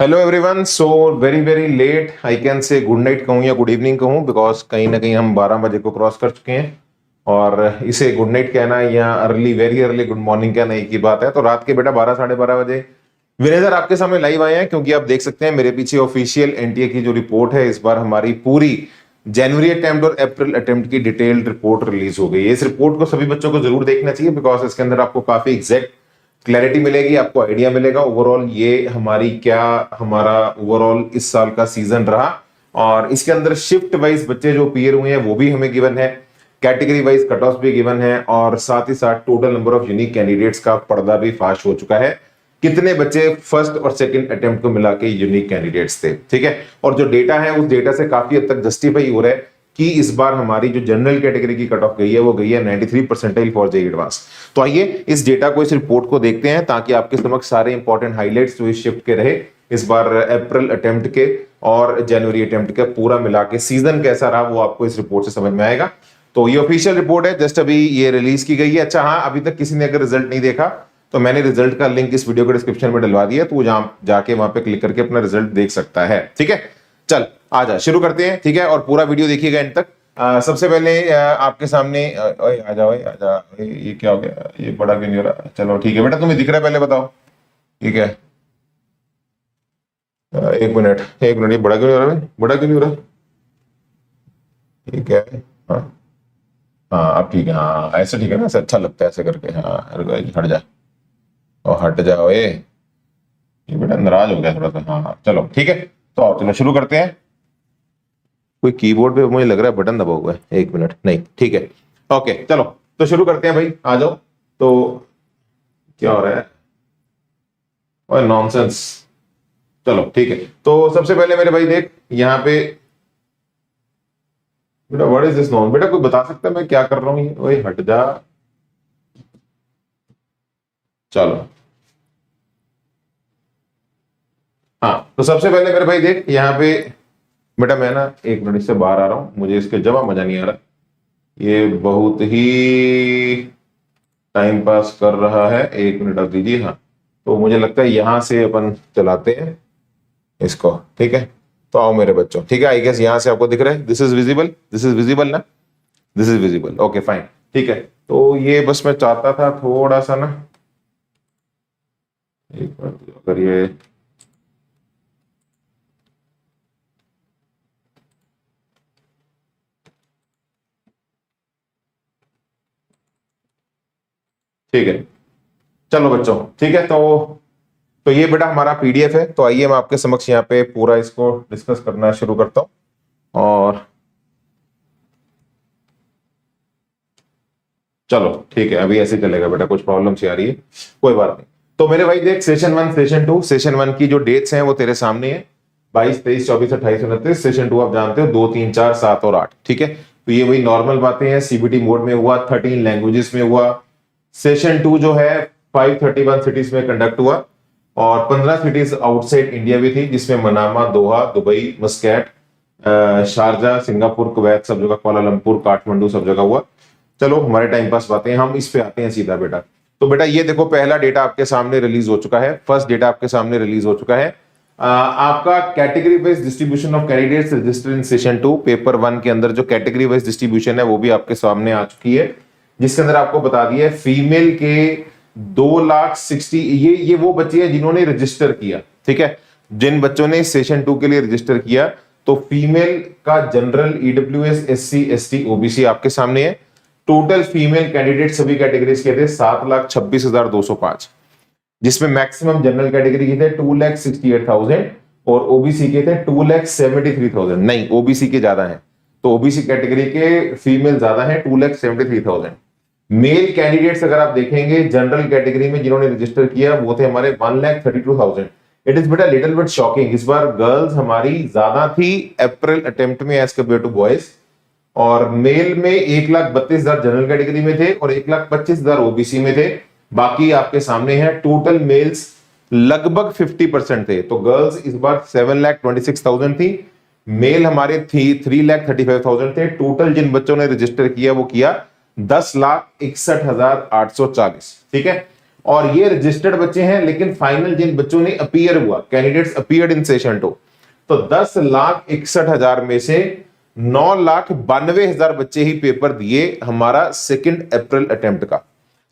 Hello everyone. So very very late I can say good night कहूँ या good evening कहूँ, because कहीं ना कहीं हम 12 बजे को क्रॉस कर चुके हैं और इसे गुड नाइट कहना या early very early good morning कहना एक ही बात है। तो रात के बेटा 12 साढ़े 12 बजे विनेजर आपके सामने लाइव आए हैं, क्योंकि आप देख सकते हैं मेरे पीछे ऑफिशियल एनटीए की जो रिपोर्ट है, इस बार हमारी पूरी जनवरी अटेम्प्ट और अप्रैल अटेम्प्ट की डिटेल्ड रिपोर्ट रिलीज हो गई है। इस रिपोर्ट को सभी बच्चों को जरूर देखना चाहिए, बिकॉज इसके अंदर आपको काफी एग्जैक्ट क्लैरिटी मिलेगी, आपको आइडिया मिलेगा ओवरऑल ये हमारा ओवरऑल इस साल का सीजन रहा। और इसके अंदर शिफ्ट वाइज बच्चे जो अपीयर हुए हैं वो भी हमें गिवन है, कैटेगरी वाइज कट ऑफ भी गिवन है, और साथ ही साथ total number of unique candidates का पर्दा भी फाश हो चुका है। कितने बच्चे फर्स्ट और सेकंड अटेम्प्ट को मिला के यूनिक कैंडिडेट्स थे, ठीक है। और जो डेटा है उस डेटा से काफी हद तक जस्टिफाई हो रहा है कि इस बार हमारी जो जनरल कैटेगरी की कट ऑफ गई है वो गई है 93 परसेंटाइल फॉर जेईई एडवांस। तो आइए इस डेटा को, इस रिपोर्ट को देखते हैं, ताकि आपके समक्ष सारे इंपॉर्टेंट हाइलाइट्स जो इस शिफ्ट के रहे इस बार अप्रैल अटेम्प्ट के और जनवरी अटेम्प्ट के पूरा मिला के सीजन कैसा रहा वो आपको इस रिपोर्ट से समझ में आएगा। तो ये ऑफिशियल रिपोर्ट है, जस्ट अभी ये रिलीज की गई है। अच्छा हाँ, अभी तक किसी ने अगर रिजल्ट नहीं देखा तो मैंने रिजल्ट का लिंक इस वीडियो के डिस्क्रिप्शन में डलवा दिया, तो जाके वहां पे क्लिक करके अपना रिजल्ट देख सकता है, ठीक है। चल आजा शुरू करते हैं, ठीक है, और पूरा वीडियो देखिएगा एंड तक। सबसे पहले आपके सामने ओए आ जाओ, आ जा। ये क्या हो गया, ये बड़ा क्यों नहीं हो रहा? चलो ठीक है बेटा, तुम्हें दिख रहा है, पहले बताओ ठीक है। एक मिनट एक मिनट, ये बड़ा क्यों नहीं हो रहा है? बड़ा क्यों नहीं हो रहा? ठीक है। हाँ हाँ अब ठीक है, हाँ ऐसे ठीक है ना, ऐसे अच्छा लगता है ऐसे करके। हाँ हट जा और हट जाओ, ये बेटा नाराज हो गया थोड़ा सा। हाँ हाँ चलो ठीक है, तो चलो शुरू करते हैं। कोई कीबोर्ड पे मुझे लग रहा है बटन दबा हुआ है, एक मिनट, नहीं ठीक है ओके चलो, तो शुरू करते हैं भाई, आ जाओ। तो क्या हो रहा है? ओए नॉनसेंस। चलो ठीक है, तो सबसे पहले मेरे भाई देख यहाँ पे, बेटा व्हाट इज दिस नॉन, बेटा कोई बता सकता है मैं क्या कर रहा हूँ? ये ओए हट जा। चलो हाँ, तो सबसे पहले मेरे भाई देख यहाँ पे, बेटा मैं ना एक मिनट से बाहर आ रहा हूँ, मुझे इसके जमा मजा नहीं आ रहा, ये बहुत ही टाइम पास कर रहा है। एक मिनट अब दीजिए। हाँ, तो मुझे लगता है यहां से अपन चलाते हैं इसको, ठीक है। तो आओ मेरे बच्चों, ठीक है, आई गेस यहां से आपको दिख रहा है, this is visible, this is visible ना, this is visible, okay fine, ठीक है। तो ये बस मैं चाहता था थोड़ा सा ना, एक मिनट अगर ये, ठीक है चलो बच्चों, ठीक है। तो ये बेटा हमारा पीडीएफ है, तो आइए मैं आपके समक्ष यहाँ पे पूरा इसको डिस्कस करना शुरू करता हूं। और चलो ठीक है, अभी ऐसे चलेगा बेटा, कुछ प्रॉब्लम सी आ रही है, कोई बात नहीं। तो मेरे भाई देख, सेशन 1 सेशन 2, सेशन 1 की जो डेट्स हैं वो तेरे सामने है, 22 23 24 28 29। सेशन 2 आप जानते हो 2 3 4 7 और 8, ठीक है। तो ये वही नॉर्मल बातें हैं, सीबीटी मोड में हुआ, 13 लैंग्वेजेस में हुआ। सेशन 2 जो है 531 सिटीज में कंडक्ट हुआ, और 15 सिटीज आउटसाइड इंडिया भी थी, जिसमें मनामा, दोहा, दुबई, मस्कैट, शारजा, सिंगापुर, कुवैत सब जगह, कुआलालंपुर, काठमांडू सब जगह हुआ। चलो हमारे टाइम पास बातें, हम इस पे आते हैं सीधा बेटा। तो बेटा ये देखो, पहला डेटा आपके सामने रिलीज हो चुका है, फर्स्ट डेटा आपके सामने रिलीज हो चुका है। आपका category wise distribution of candidates registered in session 2 paper 1 के अंदर जो कैटेगरी वाइज डिस्ट्रीब्यूशन है वो भी आपके सामने आ चुकी है, जिसके अंदर आपको बता दिया है फीमेल के 2,60,000, ये वो बच्चे हैं जिन्होंने रजिस्टर किया, ठीक है। जिन बच्चों ने सेशन 2 के लिए रजिस्टर किया, तो फीमेल का general, EWS, SC ST OBC आपके सामने है। टोटल फीमेल कैंडिडेट सभी कैटेगरीज के थे 7,26,205, जिसमें मैक्सिमम जनरल कैटेगरी के थे 2,68,000 और ओबीसी के थे 2,73,000। नहीं, ओबीसी के ज्यादा हैं, तो ओबीसी कैटेगरी के फीमेल ज्यादा हैं, 2,73,000। मेल कैंडिडेट्स अगर आप देखेंगे जनरल कैटेगरी में जिन्होंने रजिस्टर किया वो थे हमारे 1,32,000। इट इज बेटा लिटिल बिट शॉकिंग, इस बार गर्ल्स हमारी ज्यादा थी अप्रैल अटेम्प्ट में एज कम्पेयर टू बॉयज। और मेल में 1,32,000 जनरल कैटेगरी में थे और 1,25,000 ओबीसी में थे। बाकी आपके सामने है, टोटल मेल्स लगभग 50% थे, तो गर्ल्स इस बार 7,26,000 थी, मेल हमारे 3,35,000 थे। टोटल जिन बच्चों ने रजिस्टर किया वो किया 10,61,840, ठीक है। और ये रजिस्टर्ड बच्चे हैं, लेकिन फाइनल जिन बच्चों ने अपीयर हुआ, कैंडिडेट्स अपीयर्ड इन सेशन 2, तो 10,61,000 में से 9,92,000 बच्चे ही पेपर दिए हमारा 2 अप्रैल अटेम्प्ट का।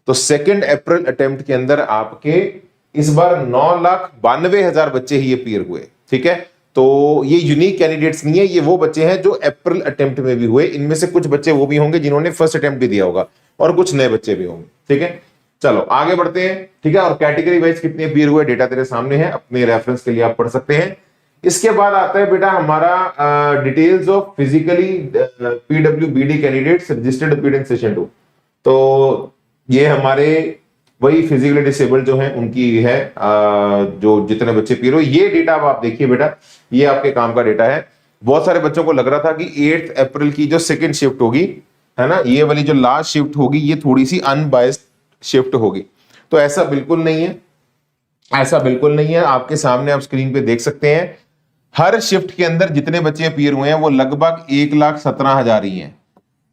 तो 2 अप्रैल अटेम्प्ट के अंदर आपके इस बार 9,92,000 बच्चे ही अपीयर हुए। ठीक है, तो ये यूनिक कैंडिडेट्स नहीं है, ये वो बच्चे हैं जो अप्रैल अटेम्प्ट में भी हुए। इनमें से कुछ बच्चे वो भी होंगे जिन्होंने फर्स्ट अटेम्प्ट भी दिया होगा, और कुछ नए बच्चे भी होंगे। ठीक है, चलो आगे बढ़ते हैं। ठीक है, और कैटेगरी वाइज कितने अपीयर हुए डेटा तेरे सामने है, अपने रेफरेंस के लिए आप पढ़ सकते हैं। इसके बाद आता है बेटा हमारा details of physically PWBD candidates registered appeared in session 2। तो ये हमारे वही फिजिकली डिसेबल्ड जो हैं उनकी है, जो जितने बच्चे अपीयर हुए। ये डेटा अब आप देखिए बेटा, ये आपके काम का डेटा है। बहुत सारे बच्चों को लग रहा था कि 8 अप्रैल की जो सेकंड शिफ्ट होगी, है ना, ये वाली जो लास्ट शिफ्ट होगी ये थोड़ी सी अनबायस्ड शिफ्ट होगी, तो ऐसा बिल्कुल नहीं है, ऐसा बिल्कुल नहीं है। आपके सामने आप स्क्रीन पे देख सकते हैं, हर शिफ्ट के अंदर जितने बच्चे अपीयर हुए हैं वो लगभग 1,17,000 ही हैं।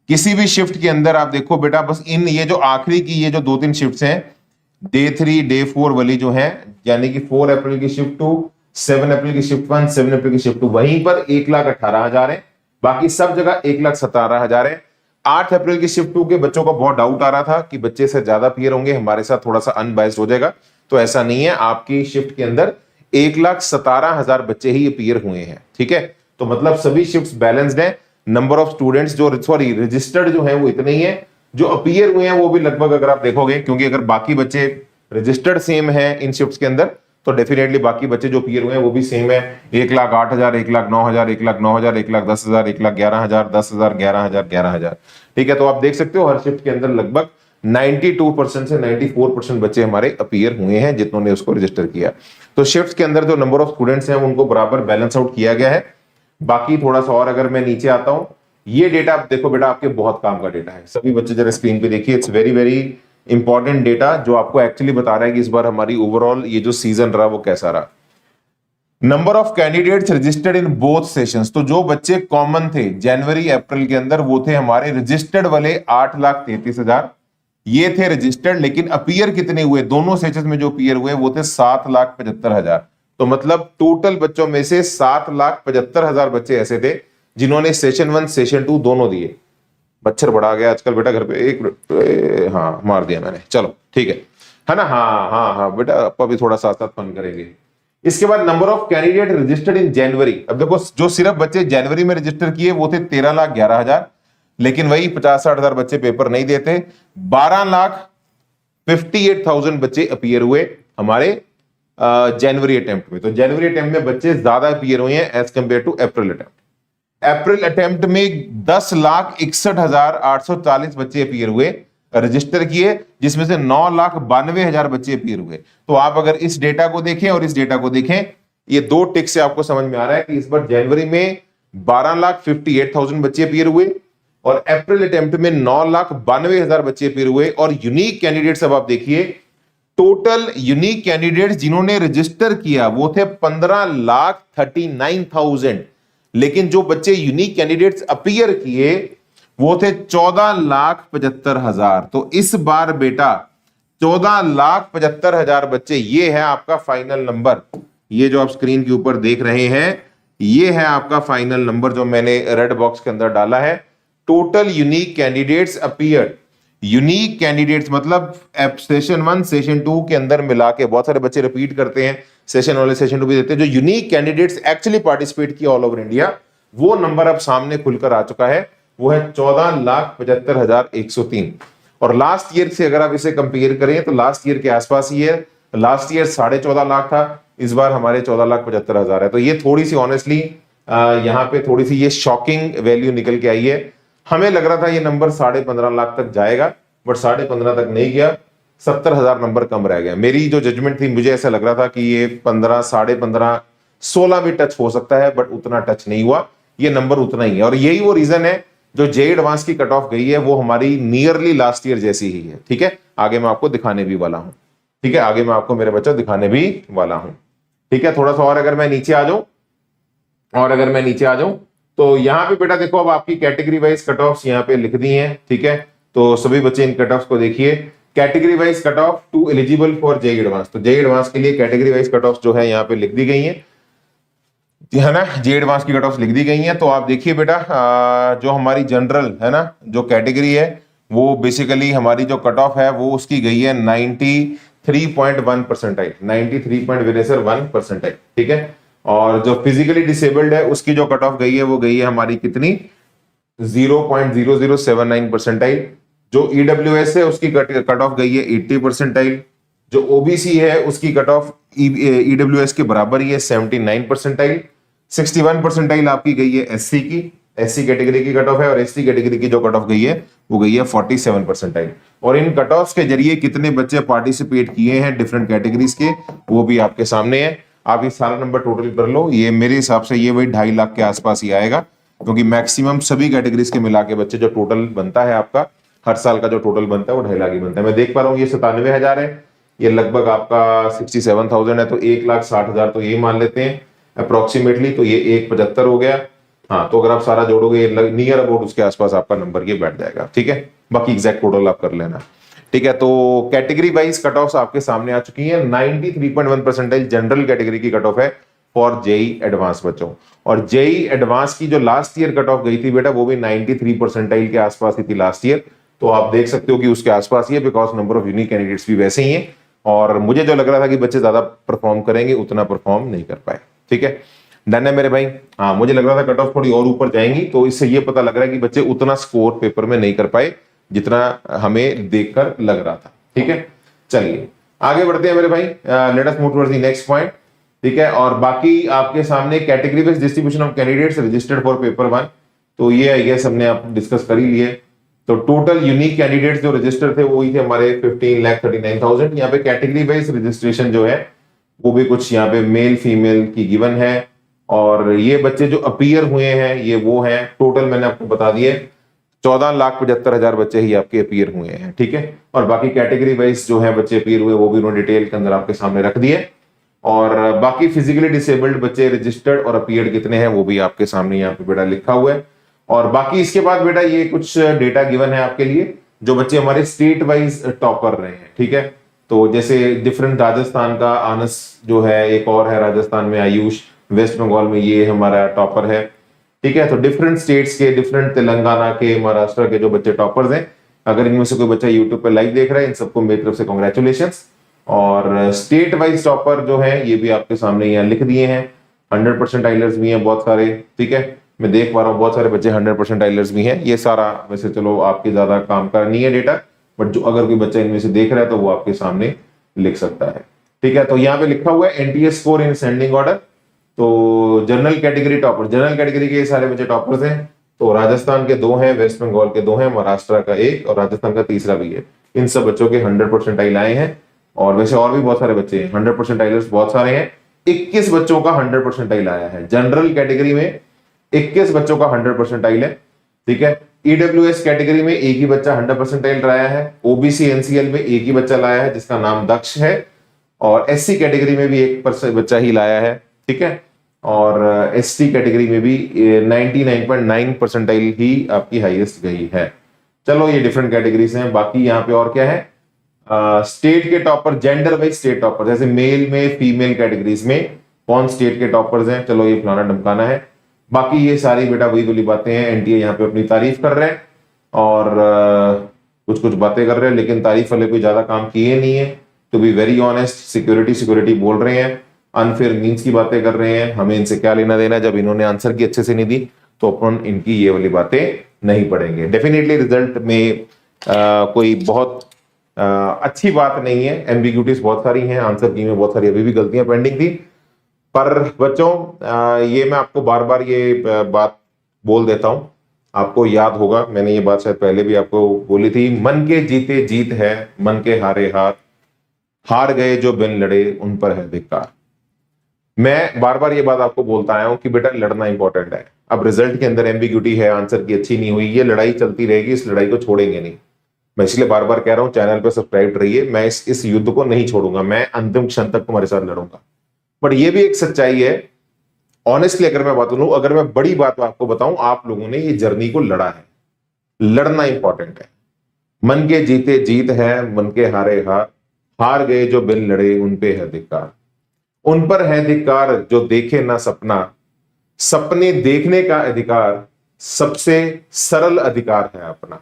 किसी भी शिफ्ट के अंदर आप देखो बेटा, बस इन ये जो आखिरी की ये जो 2-3 शिफ्ट्स हैं, डे 3 डे 4 वाली जो है, यानी कि 4 अप्रैल की शिफ्ट 2, 7 अप्रैल की शिफ्ट 1, 7 अप्रैल की शिफ्ट 2, वहीं पर 1,18,000 है। बाकी सब जगह 1,17,000 है। 8 अप्रैल की शिफ्ट 2 के बच्चों का बहुत डाउट आ रहा था कि बच्चे से ज्यादा अपीयर होंगे, हमारे साथ थोड़ा सा अनबायस्ड हो जाएगा, तो ऐसा नहीं है। आपकी शिफ्ट के अंदर 1,17,000 बच्चे ही अपीयर हुए हैं। ठीक है, तो मतलब सभी शिफ्ट्स बैलेंस्ड हैं। नंबर ऑफ स्टूडेंट्स जो रजिस्टर्ड जो है वो इतने ही है, जो अपीयर हुए हैं वो भी लगभग, अगर आप देखोगे, क्योंकि अगर बाकी बच्चे रजिस्टर्ड सेम है इन शिफ्ट्स के अंदर, तो डेफिनेटली बाकी बच्चे जो अपीयर हुए हैं वो भी सेम है। 1,08,000, 1,09,000, 1,09,000, 1,10,000, 1,11,000, 10,000, 11,000, 11,000। ठीक है, तो आप देख सकते हो हर शिफ्ट के अंदर लगभग 92% से 94% बच्चे हमारे अपीयर हुए हैं जितनों ने उसको रजिस्टर किया। तो शिफ्ट के अंदर जो नंबर ऑफ स्टूडेंट्स हैं उनको बराबर बैलेंस आउट किया गया है। बाकी थोड़ा सा और अगर मैं नीचे आता हूं, ये डेटा आप देखो बेटा, आपके बहुत काम का डेटा है। सभी बच्चे जरा स्क्रीन पे देखिए, it's very very important data जो आपको एक्चुअली बता रहा है कि इस बार हमारी ओवरऑल ये जो सीजन रहा वो कैसा रहा। Number of candidates registered in both sessions, तो जो बच्चे कॉमन थे जनवरी अप्रैल के अंदर वो थे हमारे रजिस्टर्ड वाले 8,33,000, ये थे रजिस्टर्ड। लेकिन अपीयर कितने हुए दोनों सेशंस में, जो अपीयर हुए वो थे 7,75,000। तो मतलब टोटल बच्चों में से 7,75,000 बच्चे ऐसे थे जिन्होंने सेशन 1 सेशन 2 दोनों दिए। मच्छर बढ़ा गया आजकल बेटा घर पे, एक मिनट, हाँ मार दिया मैंने, चलो ठीक है ना। हाँ हाँ हाँ बेटा, आप भी थोड़ा साथ साथ फन करेंगे। इसके बाद number of candidate registered in January, अब देखो जो सिर्फ बच्चे जनवरी में रजिस्टर किए वो थे 13,11,000, लेकिन वही 50-60,000 बच्चे पेपर नहीं देते। 12,58,000 बच्चे अपीयर हुए हमारे जनवरी अटेम्प्ट में। तो जनवरी अटेम्प्ट में बच्चे ज्यादा अपीयर हुए हैं as compared to April attempt. April attempt में 10,61,840 बच्चे अपीयर हुए, रजिस्टर किए, जिसमें से 9,92,000 बच्चे अपीयर हुए। तो आप अगर इस डेटा को देखें और इस डेटा को देखें, ये दो टिक से आपको समझ में आ रहा है कि इस बार जनवरी में 12,58,000 बच्चे अपीयर हुए और अप्रैल अटेम्प्ट में 9,92,000 बच्चे अपीयर हुए। और यूनिक कैंडिडेट्स अब आप देखिए, टोटल यूनिक कैंडिडेट्स जिन्होंने रजिस्टर किया वो थे 15,39,000, लेकिन जो बच्चे यूनिक कैंडिडेट्स अपीयर किए वो थे 14,75,000। तो इस बार बेटा 14,75,000 बच्चे, ये है आपका फाइनल नंबर। ये जो आप स्क्रीन के ऊपर देख रहे हैं ये है आपका फाइनल नंबर जो मैंने रेड बॉक्स के अंदर डाला है। Total unique candidates appear, unique candidates मतलब सेशन 1 सेशन 2 के अंदर मिला के, बहुत सारे बच्चे रिपीट करते हैं, सेशन वाले सेशन 2 भी देते हैं। जो यूनिक कैंडिडेट्स एक्चुअली पार्टिसिपेट किया ऑल ओवर इंडिया, वो नंबर अब सामने खुलकर आ चुका है, वो है 14,75,103। और लास्ट ईयर से अगर आप इसे कंपेयर करें तो लास्ट ईयर के आसपास ही है। लास्ट ईयर 14.5 लाख था, इस बार हमारे 14,75,000 है। तो ये थोड़ी सी ऑनेस्टली यहाँ पे थोड़ी सी ये शॉकिंग वैल्यू निकल के आई है। हमें लग रहा था ये नंबर 15.5 लाख तक जाएगा, बट 15.5 तक नहीं गया, 70,000 नंबर कम रह गया। मेरी जो जजमेंट थी, मुझे ऐसा लग रहा था कि ये 15, 15.5, 16 भी टच हो सकता है, बट उतना टच नहीं हुआ, ये नंबर उतना ही है। और यही वो रीजन है जो जेईई एडवांस की कट ऑफ गई है, वो हमारी नियरली लास्ट ईयर जैसी ही है। ठीक है, आगे मैं आपको दिखाने भी वाला हूं। ठीक है, आगे मैं आपको मेरे बच्चों दिखाने भी वाला हूं। ठीक है, थोड़ा सा और अगर मैं नीचे आ जाऊं तो यहां पे बेटा देखो, अब आपकी कैटेगरी वाइज कट ऑफ्स यहां पे लिख दी हैं। ठीक है, तो सभी बच्चे इन कट ऑफ्स को देखिए। Category wise cut off to eligible for JEE advance. तो जेई एडवांस के लिए कैटेगरी वाइज कट ऑफ जो है यहाँ पे लिख दी गई है ना, जेई एडवांस की कट ऑफ लिख दी गई है। तो आप देखिए बेटा, जो हमारी जनरल है ना, जो कैटेगरी है वो बेसिकली हमारी जो कट ऑफ है वो उसकी गई है 93.1 परसेंटाइल, 93.1 परसेंटाइल, ठीक है। और जो फिजिकली डिसेबल्ड है उसकी जो कट ऑफ गई है वो गई है हमारी कितनी, 0.0079 परसेंटाइल। जो ईडब्ल्यूएस है उसकी कट ऑफ गई है 80 परसेंटाइल। जो ओबीसी है उसकी कट ऑफ ईडब्ल्यूएस के बराबर ही है 79 परसेंटाइल। 61 परसेंटाइल आपकी गई है एससी की, एससी कैटेगरी की कट ऑफ है, और एसटी कैटेगरी की जो कट ऑफ गई है वो गई है 47 परसेंटाइल। और इन कट ऑफ के जरिए कितने बच्चे पार्टिसिपेट किए हैं डिफरेंट कैटेगरीज के, वो भी आपके सामने है। आप ये सारा नंबर टोटल कर लो, ये मेरे हिसाब से ये वही 2.5 लाख के आसपास ही आएगा, क्योंकि मैक्सिमम सभी कैटेगरीज के मिला के बच्चे जो टोटल बनता है आपका हर साल का जो टोटल बनता है वो 2.5 लाख ही बनता है। मैं देख पा रहा हूँ ये 97,000 है, ये लगभग आपका 67,000 है, तो 1,60,000 तो ये मान लेते हैं अप्रोक्सीमेटली, तो ये 1,75 हो गया। हाँ, तो अगर आप सारा जोड़ोगे नियर अबाउट उसके आसपास आपका नंबर ये बैठ जाएगा, ठीक है। बाकी एग्जैक्ट टोटल आप कर लेना, ठीक है। तो कैटेगरी वाइज कट ऑफ आपके सामने आ चुकी है। 93.1 परसेंटाइल जनरल कैटेगरी की कट ऑफ है फॉर जेई एडवांस बच्चों। और जेई एडवांस की जो लास्ट ईयर कट ऑफ गई थी बेटा वो भी 93 परसेंटाइल के आसपास ही थी लास्ट ईयर। तो आप देख सकते हो कि उसके आसपास ही है, because number of unique candidates भी वैसे ही है। और मुझे जो लग रहा था कि बच्चे ज्यादा परफॉर्म करेंगे, उतना परफॉर्म नहीं कर पाए, ठीक है। डन है मेरे भाई। हाँ, मुझे लग रहा था कट ऑफ थोड़ी और ऊपर जाएंगी, तो इससे ये पता लग रहा है कि बच्चे उतना स्कोर पेपर में नहीं कर पाए जितना हमें देखकर लग रहा था, ठीक है। चलिए आगे बढ़ते हैं मेरे भाई, let us move towards the next point, ठीक है। और बाकी आपके सामने category based distribution of candidates registered for paper 1, तो ये आई गेस हमने आप डिस्कस कर ही लिए। तो टोटल यूनिक कैंडिडेट्स जो रजिस्टर थे वो ही थे हमारे 15,39,000। यहाँ पे कैटेगरी वाइज रजिस्ट्रेशन जो है वो भी कुछ यहाँ पे मेल फीमेल की गिवन है। और ये बच्चे जो अपीयर हुए हैं ये वो हैं, टोटल मैंने आपको बता दिए 14,75,000 बच्चे ही आपके अपीयर हुए हैं, ठीक है। और बाकी कैटेगरी वाइज जो है बच्चे अपीयर हुए वो भी उन्होंने डिटेल के अंदर आपके सामने रख दिए। और बाकी फिजिकली डिसेबल्ड बच्चे रजिस्टर्ड और अपीयर्ड कितने हैं वो भी आपके सामने यहाँ पे बेटा लिखा हुआ है। और बाकी इसके बाद बेटा ये कुछ डेटा गिवन है आपके लिए, जो बच्चे हमारे स्टेट वाइज टॉपर रहे हैं, ठीक है। तो जैसे डिफरेंट राजस्थान का आनस जो है, एक और है राजस्थान में आयुष, वेस्ट बंगाल में ये हमारा टॉपर है, ठीक है। तो डिफरेंट स्टेट्स के, डिफरेंट तेलंगाना के, महाराष्ट्र के जो बच्चे टॉपर्स हैं, अगर इनमें से कोई बच्चा यूट्यूब पे लाइव देख रहा है, इन सबको मेरी तरफ से कॉन्ग्रेचुलेशंस। और स्टेट वाइज टॉपर जो है ये भी आपके सामने यहाँ लिख दिए हैं। 100 परसेंटाइलर्स भी हैं बहुत सारे, ठीक है। मैं देख पा रहा हूँ बहुत सारे बच्चे 100 परसेंटाइलर्स भी हैं। ये सारा वैसे चलो आपके ज्यादा काम का नहीं है डेटा, बट जो अगर कोई बच्चा इनमें से देख रहा है तो वो आपके सामने लिख सकता है, ठीक है। तो यहाँ पे लिखा हुआ है NTS score in sending order. तो general category topper, general category के सारे बच्चे टॉपर्स हैं। तो राजस्थान के 2 हैं, वेस्ट बंगाल के 2 हैं, महाराष्ट्र का 1 और राजस्थान का तीसरा भी है। इन सब बच्चों के 100 परसेंटाइल आए हैं। और वैसे और भी बहुत सारे बच्चे हैं, 100 परसेंटाइलर्स बहुत सारे हैं। 21 बच्चों का 100 परसेंटाइल आया है जनरल कैटेगरी में, 21 बच्चों का 100 परसेंटाइल है, ठीक है। ईडब्ल्यूएस कैटेगरी में एक ही बच्चा 100 परसेंटाइल लाया है। ओबीसी एनसीएल में एक ही बच्चा लाया है जिसका नाम दक्ष है। और एससी कैटेगरी में भी एक बच्चा ही लाया है, ठीक है। और एसटी कैटेगरी में भी 99.9 परसेंटाइल ही आपकी हाईएस्ट गई है। चलो ये डिफरेंट कैटेगरीज हैं। बाकी यहाँ पे और क्या है, स्टेट के topper, gender wise state topper, जैसे मेल में फीमेल कैटेगरीज में कौन स्टेट के टॉपर्स हैं, चलो ये फलाना ढमकाना है। बाकी ये सारी बेटा वही वाली बातें हैं। एनटीए यहाँ पे अपनी तारीफ कर रहे हैं और कुछ कुछ बातें कर रहे हैं, लेकिन तारीफ वाले कोई ज्यादा काम किए नहीं है। To be very honest, security बोल रहे हैं, अनफेयर मीन्स की बातें कर रहे हैं। हमें इनसे क्या लेना देना, जब इन्होंने आंसर की अच्छे से नहीं दी तो अपन इनकी ये वाली बातें नहीं पढ़ेंगे। डेफिनेटली रिजल्ट में कोई बहुत अच्छी बात नहीं है, एम्बिग्यूटीज बहुत सारी हैं, आंसर की में बहुत सारी अभी भी गलतियां पेंडिंग थी। पर बच्चों ये मैं आपको बार बार ये बात बोल देता हूं, आपको याद होगा मैंने ये बात शायद पहले भी आपको बोली थी, मन के जीते जीत है, मन के हारे हार, हार गए जो बिन लड़े उन पर है धिक्कार। मैं बार बार ये बात आपको बोलता आया हूं कि बेटा लड़ना इंपॉर्टेंट है। अब रिजल्ट के अंदर एम्बिग्यूटी है, आंसर की अच्छी नहीं हुई, ये लड़ाई चलती रहेगी, इस लड़ाई को छोड़ेंगे नहीं। मैं इसलिए बार बार कह रहा हूं चैनल पे सब्सक्राइब रहिए, मैं इस युद्ध को नहीं छोड़ूंगा, मैं अंतिम क्षण तक तुम्हारे साथ लड़ूंगा। बट ये भी एक सच्चाई है, ऑनेस्टली अगर मैं बात करूं, अगर मैं बड़ी बात आपको बताऊं, आप लोगों ने ये जर्नी को लड़ा है, लड़ना इंपॉर्टेंट है। मन के जीते जीत है, मन के हारे हार, हार गए जो बिन लड़े उन पे है धिक्कार। उन पर है धिक्कार जो देखे ना सपना, सपने देखने का अधिकार सबसे सरल अधिकार है अपना।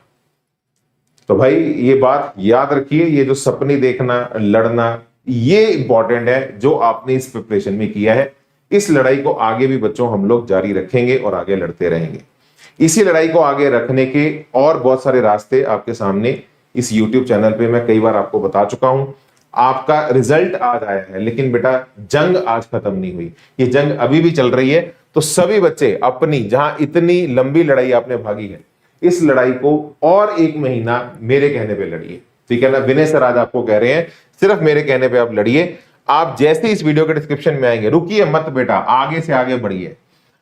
तो भाई ये बात याद रखिए, ये जो सपने देखना, लड़ना, ये इंपॉर्टेंट है जो आपने इस प्रिपरेशन में किया है। इस लड़ाई को आगे भी बच्चों हम लोग जारी रखेंगे और आगे लड़ते रहेंगे। इसी लड़ाई को आगे रखने के और बहुत सारे रास्ते आपके सामने इस YouTube चैनल पे मैं कई बार आपको बता चुका हूं। आपका रिजल्ट आज आया है, लेकिन बेटा जंग आज खत्म नहीं हुई, ये जंग अभी भी चल रही है। तो सभी बच्चे अपनी, जहां इतनी लंबी लड़ाई आपने भागी है, इस लड़ाई को और 1 महीना मेरे कहने पे लड़िए, ठीक है ना। विनय सर आज आपको कह रहे हैं सिर्फ मेरे कहने पे आप लड़िए। आप जैसे इस वीडियो के डिस्क्रिप्शन में आएंगे, रुकिए मत बेटा, आगे से आगे बढ़िए,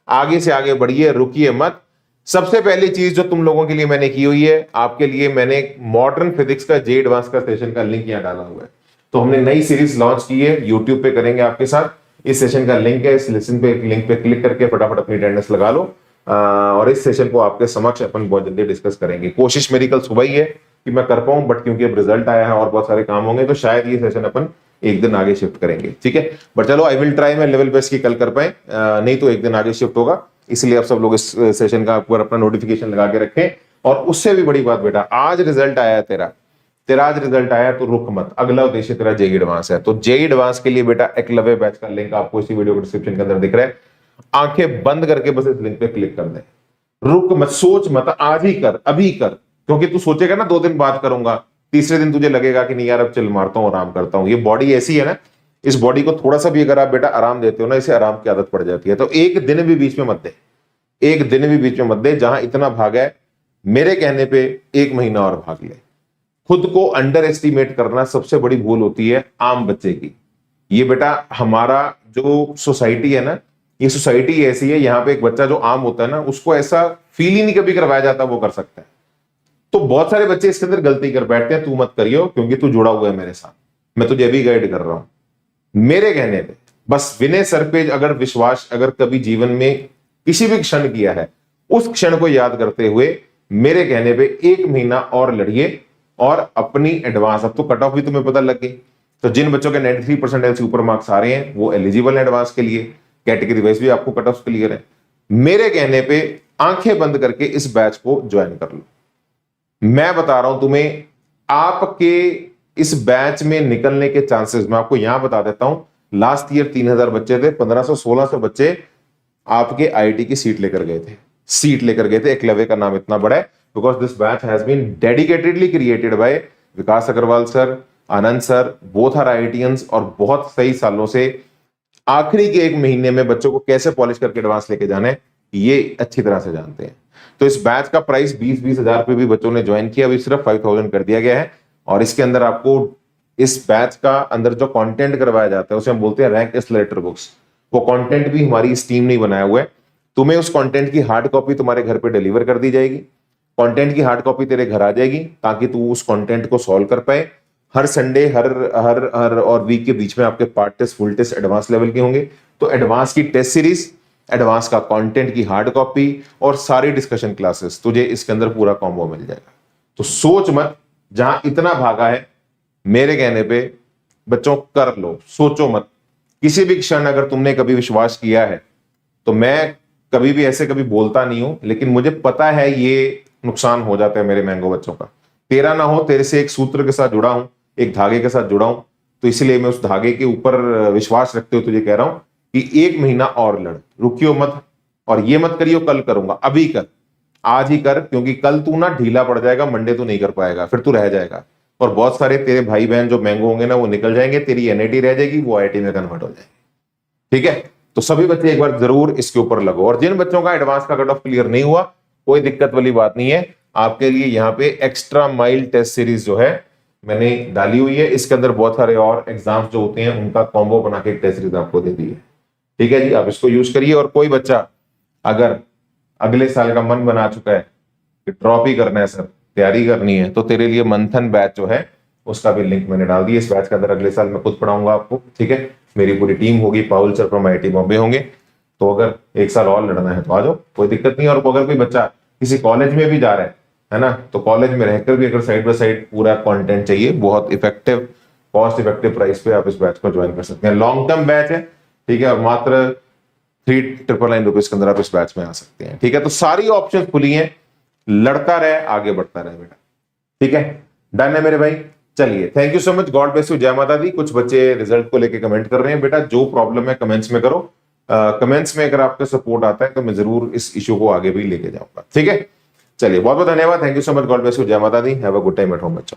आगे से आगे बढ़िए, रुकिए मत। सबसे पहली चीज जो तुम लोगों के लिए मैंने की हुई है, आपके लिए मैंने मॉडर्न फिजिक्स का जे एडवांस का सेशन का लिंक यहां डाला हुआ है। तो हमने नई सीरीज लॉन्च की है, यूट्यूब पे करेंगे आपके साथ। इस सेशन का लिंक है, इस लेसन पे लिंक पे क्लिक करके फटाफट अपनी अटेंडेंस लगा लो। और इस सेशन को आपके समक्ष अपन बहुत जल्दी डिस्कस करेंगे। कोशिश मेरी कल सुबह ही है कि मैं कर पाऊं, बट क्योंकि अब रिजल्ट आया है और बहुत सारे काम होंगे, तो शायद ये सेशन अपन 1 दिन आगे शिफ्ट करेंगे, ठीक है। बट चलो, आई विल ट्राई, मैं लेवल बेस्ट की कल कर पाए, नहीं तो 1 दिन आगे शिफ्ट होगा। इसलिए आप सब लोग इस सेशन का ऊपर अपना नोटिफिकेशन लगा के रखें। और उससे भी बड़ी बात बेटा, आज रिजल्ट आया है तेरा आज रिजल्ट आया तो रुक मत, अगला उद्देश्य तेरा जेई एडवांस है। तो जेई एडवांस के लिए बेटा एकलव्य बैच का लिंक आपको इसी वीडियो के डिस्क्रिप्शन के अंदर दिख रहा है। आंखें बंद करके बस इस लिंक पे क्लिक कर दे, रुक मत, सोच मत, आज ही कर, अभी कर। क्योंकि तू सोचेगा ना 2 दिन बाद करूंगा, तीसरे दिन तुझे लगेगा कि नहीं यार अब चल मारता हूं, आराम करता हूं। ये बॉडी ऐसी है ना, इस बॉडी को थोड़ा सा भी अगर आप बेटा आराम देते हो ना, इसे आराम की आदत पड़ जाती है। तो 1 दिन भी बीच में मत दे, 1 दिन भी बीच में मत दे। जहां इतना भागा है, मेरे कहने पे 1 महीना और भाग ले। खुद को अंडर एस्टिमेट करना सबसे बड़ी भूल होती है आम बच्चे की। ये बेटा हमारा जो सोसाइटी है ना, ये सोसाइटी ऐसी है, यहाँ पे एक बच्चा जो आम होता है ना, उसको ऐसा फील ही नहीं कभी करवाया जाता वो कर सकता है। तो बहुत सारे बच्चे इसके अंदर गलती कर बैठते हैं। तू मत करियो, क्योंकि तू जुड़ा हुआ है मेरे साथ, मैं तुझे अभी गाइड कर रहा हूं मेरे कहने पे। बस विनय सर पे अगर विश्वास, अगर कभी जीवन में किसी भी क्षण किया है, उस क्षण को याद करते हुए मेरे कहने पे 1 महीना और लड़िए और अपनी एडवांस, अब तो कट ऑफ भी तुम्हें पता लग गई। तो जिन बच्चों के 93% से ऊपर मार्क्स आ रहे हैं वो एलिजिबल है एडवांस के लिए, कैटेगरी वाइज भी आपको कट ऑफ क्लियर है। मेरे कहने पे आंखें बंद करके इस बैच को ज्वाइन कर लो। मैं बता रहा हूं तुम्हें, आपके इस बैच में निकलने के चांसेस मैं आपको यहां बता देता हूं। लास्ट ईयर 3000 बच्चे थे, 1500-1600 बच्चे आपके आईआईटी की सीट लेकर गए थे। एकलव्य का नाम इतना बड़ा है because this batch has been dedicatedly created by Vikas Agarwal sir, Anand sir, both are IITians, और बहुत सही सालों से आखिरी के 1 महीने में बच्चों को कैसे पॉलिश करके एडवांस लेके जाना है ये अच्छी तरह से जानते हैं। तो इस बैच का प्राइस 20-20 हजार रुपए भी बच्चों ने ज्वाइन किया, अभी सिर्फ 5000 कर दिया गया है। और इसके अंदर आपको इस बैच का अंदर जो कंटेंट करवाया जाता है उसे हम बोलते हैं रैंक एक्सेलरेटर बुक्स। वो कंटेंट भी हमारी इस टीम ने ही बनाया हुआ है। तुम्हें उस कंटेंट की हार्ड कॉपी तुम्हारे घर पे डिलीवर कर दी जाएगी, कंटेंट की हार्ड कॉपी तेरे घर आ जाएगी, ताकि तू उस कंटेंट को सॉल्व कर पाए। हर संडे, हर हर हर और वीक के बीच में आपके part test, full test advance level के होंगे। तो एडवांस की टेस्ट सीरीज, एडवांस का कंटेंट की हार्ड कॉपी और सारी डिस्कशन क्लासेस तुझे इसके अंदर पूरा कॉम्बो मिल जाएगा। तो सोच मत, जहां इतना भागा है मेरे कहने पे बच्चों कर लो, सोचो मत। किसी भी क्षण अगर तुमने कभी विश्वास किया है, तो मैं कभी भी ऐसे कभी बोलता नहीं हूं, लेकिन मुझे पता है ये नुकसान हो जाता है मेरे मैंगो बच्चों का। तेरा ना हो, तेरे से एक सूत्र के साथ जुड़ा हूं, एक धागे के साथ जुड़ा हूं, तो इसलिए मैं उस धागे के ऊपर विश्वास रखते हुए तुझे कह रहा हूं कि 1 महीना और लड़, रुकियो मत। और ये मत करियो कल करूंगा, अभी कर, आज ही कर, क्योंकि कल तू ना ढीला पड़ जाएगा, मंडे तू नहीं कर पाएगा, फिर तू रह जाएगा। और बहुत सारे तेरे भाई बहन जो मैंगो होंगे ना वो निकल जाएंगे, तेरी एनआईटी रह जाएगी, वो आईआईटी में कन्वर्ट हो जाएगी, ठीक है। तो सभी बच्चे एक बार जरूर इसके ऊपर लगो। और जिन बच्चों का एडवांस का कट ऑफ क्लियर नहीं हुआ, कोई दिक्कत वाली बात नहीं है, आपके लिए यहाँ पे एक्स्ट्रा माइल टेस्ट सीरीज जो है मैंने डाली हुई है। इसके अंदर बहुत सारे और एग्जाम्स जो होते हैं उनका कॉम्बो बना के एक टेस्ट सीरीज आपको दे दी है, ठीक है जी। आप इसको यूज करिए। और कोई बच्चा अगर अगले साल का मन बना चुका है कि ड्रॉप ही करना है सर, तैयारी करनी है, तो तेरे लिए मंथन बैच जो है उसका भी लिंक मैंने डाल दिया। इस बैच के अंदर अगले साल मैं खुद पढ़ाऊंगा आपको, ठीक है। मेरी पूरी टीम होगी, पाउल सर फ्रॉम आईआईटी बॉम्बे होंगे। तो अगर 1 साल और लड़ना है तो आ जाओ, कोई दिक्कत नहीं। और अगर कोई बच्चा किसी कॉलेज में भी जा रहा है है ना। तो कॉलेज में रहकर भी अगर साइड बाय साइड पूरा कंटेंट चाहिए, बहुत इफेक्टिव, कॉस्ट इफेक्टिव प्राइस पे आप इस बैच को ज्वाइन कर सकते हैं। लॉन्ग टर्म बैच है, ठीक है, और मात्र 3,999 रुपीज के अंदर आप इस बैच में आ सकते हैं, ठीक है। तो सारी ऑप्शन खुली हैं, लड़ता रहे, आगे बढ़ता रहे बेटा, ठीक है। डन है मेरे भाई, चलिए, thank you so much, God bless you, जय माता दी। कुछ बच्चे रिजल्ट को लेके कमेंट कर रहे हैं, बेटा जो प्रॉब्लम है कमेंट्स में करो, कमेंट्स में अगर आपका सपोर्ट आता है तो मैं जरूर इस इशू को आगे भी लेके जाऊंगा, ठीक है। चलिए, बहुत बहुत धन्यवाद, thank you so much, God bless you, जय माता दी, have a good time at home बच्चों।